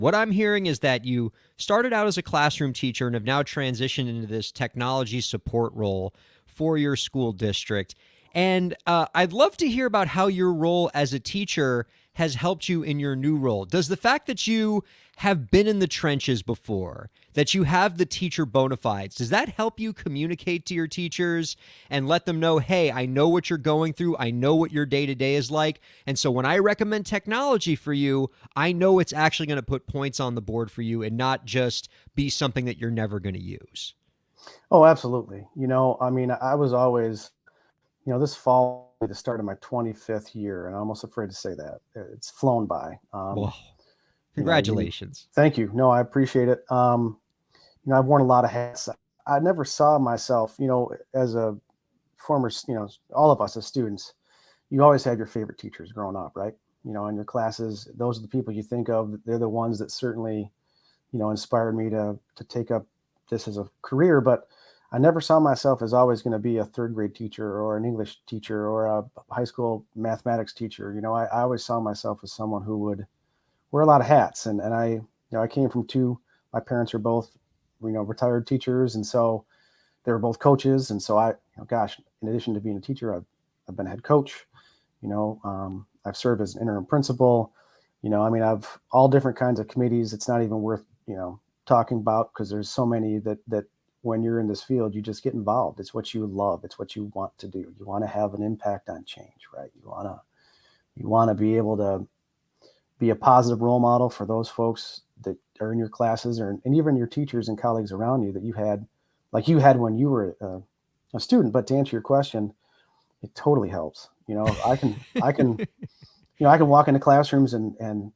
What I'm hearing is that you started out as a classroom teacher and have now transitioned into this technology support role for your school district. And I'd love to hear about how your role as a teacher has helped you in your new role. Does the fact that you have been in the trenches before, that you have the teacher bona fides, does that help you communicate to your teachers and let them know, hey, I know what you're going through. I know what your day to day is like. And so when I recommend technology for you, I know it's actually going to put points on the board for you and not just be something that you're never going to use. Oh, absolutely. I mean, I was always, this fall will be the start of my 25th year, and I'm almost afraid to say that. It's flown by. Whoa. You know, you Congratulations. Thank you. No, I appreciate it. I've worn a lot of hats. I never saw myself, as a former, all of us as students, you always had your favorite teachers growing up, right? In your classes, those are the people you think of. They're the ones that certainly, inspired me to take up this as a career. But I never saw myself as always going to be a third grade teacher or an English teacher or a high school mathematics teacher. I always saw myself as someone who would wear a lot of hats. And I came from my parents are both, retired teachers. And so they were both coaches. And so in addition to being a teacher, I've been a head coach, I've served as an interim principal, I've all different kinds of committees. It's not even worth, talking about because there's so many that when you're in this field, you just get involved. It's what you love. It's what you want to do. You want to have an impact on change, right? You want to be able to be a positive role model for those folks that are in your classes and even your teachers and colleagues around you that you had when you were a student. But to answer your question, it totally helps. I can walk into classrooms and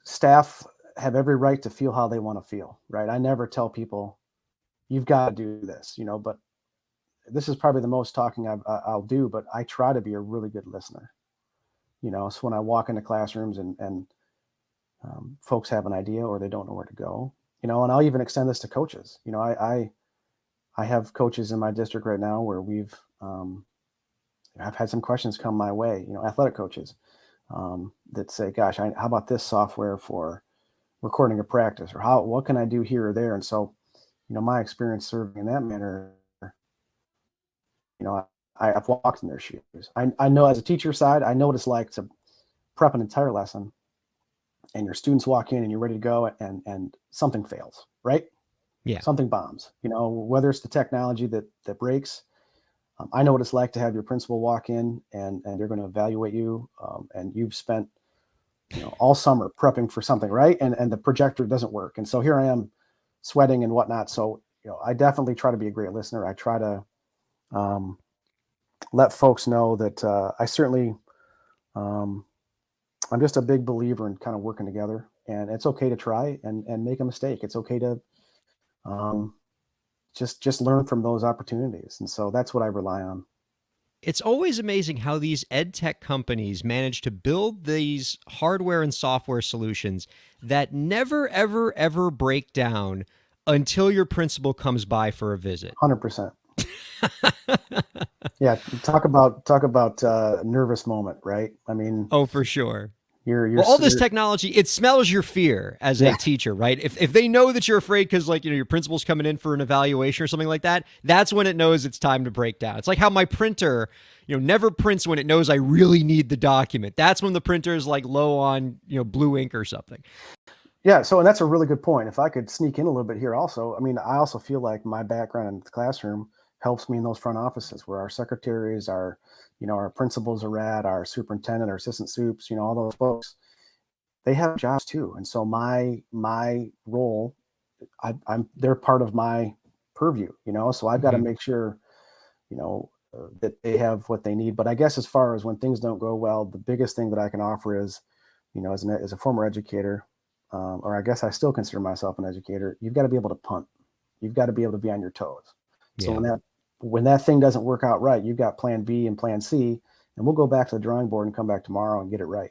staff have every right to feel how they want to feel, right? I never tell people you've got to do this, but this is probably the most talking I'll do, but I try to be a really good listener. So when I walk into classrooms and folks have an idea or they don't know where to go, and I'll even extend this to coaches. I have coaches in my district right now where I've had some questions come my way, athletic coaches that say, gosh, how about this software for recording a practice, or what can I do here or there? And so, my experience serving in that manner, I've walked in their shoes. I know as a teacher side, I know what it's like to prep an entire lesson and your students walk in and you're ready to go and something fails, right? Yeah. Something bombs, whether it's the technology that breaks. I know what it's like to have your principal walk in and they're going to evaluate you. And you've spent, all summer prepping for something, right? And the projector doesn't work. And so here I am sweating and whatnot. So, I definitely try to be a great listener. I try to let folks know that I certainly, I'm just a big believer in kind of working together, and it's okay to try and make a mistake. It's okay to just learn from those opportunities. And so that's what I rely on. It's always amazing how these ed tech companies manage to build these hardware and software solutions that never, ever, ever break down until your principal comes by for a visit. 100%. Yeah. Talk about nervous moment, right? I mean, Oh, for sure. you're Well, all this technology, it smells your fear as a teacher, right? If they know that you're afraid because, like, your principal's coming in for an evaluation or something like that, that's when it knows it's time to break down. It's like how my printer, never prints when it knows I really need the document. That's when the printer is like low on, blue ink or something. Yeah. So, and that's a really good point. If I could sneak in a little bit here also, I mean, I also feel like my background in the classroom helps me in those front offices where our secretaries, our principals are at, our superintendent, our assistant soups, all those folks, they have jobs too. And so my role, they're part of my purview, so I've got to make sure, that they have what they need. But I guess as far as when things don't go well, the biggest thing that I can offer is, as a former educator, or I guess I still consider myself an educator, you've got to be able to punt. You've got to be able to be on your toes. So when that thing doesn't work out right, you've got plan B and plan C, and we'll go back to the drawing board and come back tomorrow and get it right.